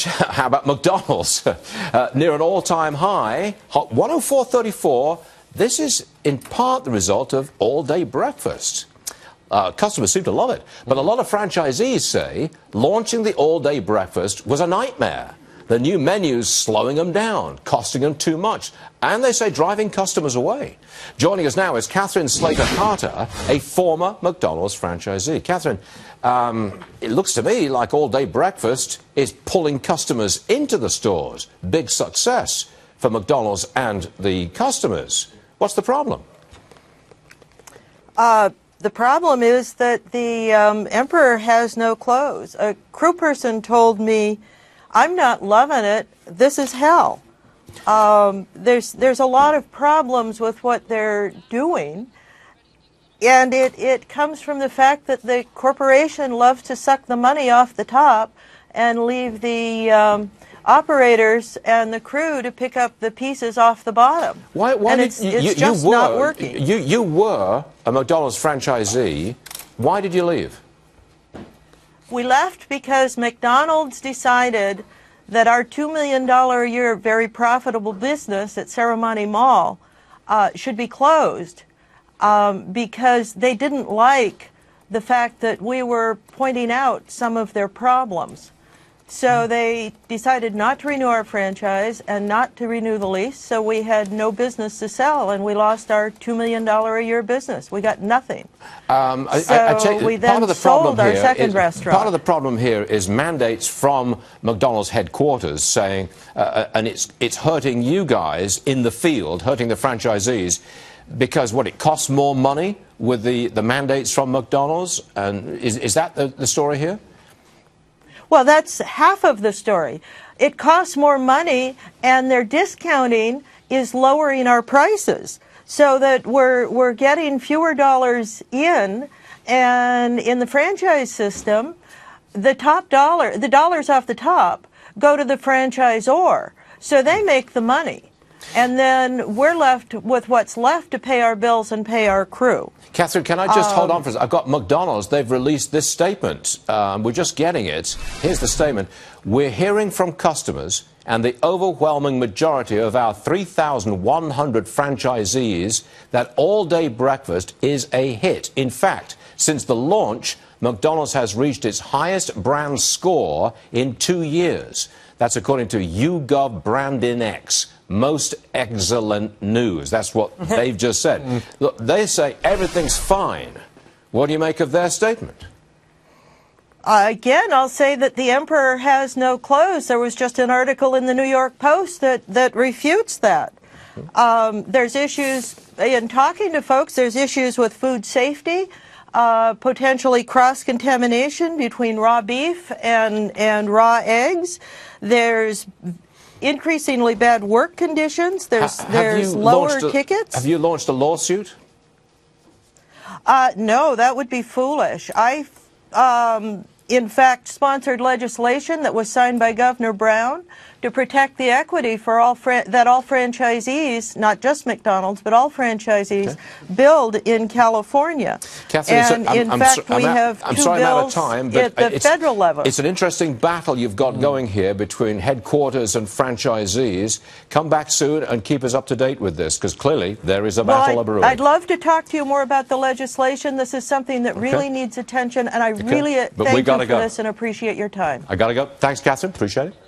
How about McDonald's? Near an all-time high, 104.34. This is in part the result of all-day breakfast. Customers seem to love it, but a lot of franchisees say launching the all-day breakfast was a nightmare. The new menu's slowing them down, costing them too much, and they say driving customers away. Joining us now is Kathryn Slater-Carter, a former McDonald's franchisee. Kathryn, it looks to me like all-day breakfast is pulling customers into the stores. Big success for McDonald's and the customers. What's the problem? The problem is that the emperor has no clothes. A crew person told me, "I'm not loving it. This is hell." There's a lot of problems with what they're doing, and it comes from the fact that the corporation loves to suck the money off the top and leave the operators and the crew to pick up the pieces off the bottom. Why and it's just not working. You were a McDonald's franchisee. Why did you leave? We left because McDonald's decided that our $2 million a year very profitable business at Ceremony Mall should be closed because they didn't like the fact that we were pointing out some of their problems. So they decided not to renew our franchise and not to renew the lease, so we had no business to sell, and we lost our $2 million a year business. We got nothing. We then sold our second restaurant. Part of the problem here is mandates from McDonald's headquarters saying, and it's hurting you guys in the field, hurting the franchisees, because it costs more money with the mandates from McDonald's, and is that the story here? Well, that's half of the story. It costs more money, and their discounting is lowering our prices so that we're getting fewer dollars in, and in the franchise system, the dollars off the top go to the franchisor, so they make the money. And then we're left with what's left to pay our bills and pay our crew. Kathryn, can I just hold on for a second? I've got McDonald's. They've released this statement. We're just getting it. Here's the statement. We're hearing from customers and the overwhelming majority of our 3,100 franchisees that all-day breakfast is a hit. In fact, since the launch, McDonald's has reached its highest brand score in 2 years. That's according to YouGov BrandIndex. Most excellent news. That's what they've just said. Look, they say everything's fine. What do you make of their statement? Again, I'll say that the emperor has no clothes. There was just an article in the New York Post that refutes that. There's issues, in talking to folks, there's issues with food safety, potentially cross-contamination between raw beef and raw eggs. There's increasingly bad work conditions. There's lower tickets. Have you launched a lawsuit? No, that would be foolish. I, in fact, sponsored legislation that was signed by Governor Brown to protect the equity for all franchisees, not just McDonald's, but all franchisees, build in California. Kathryn, and in fact, we have two bills at the federal level. It's an interesting battle you've got going here between headquarters and franchisees. Come back soon and keep us up to date with this, because clearly there is a battle brewing. I'd love to talk to you more about the legislation. This is something that really needs attention, and I really thank you for this and appreciate your time. I got to go. Thanks, Kathryn. Appreciate it.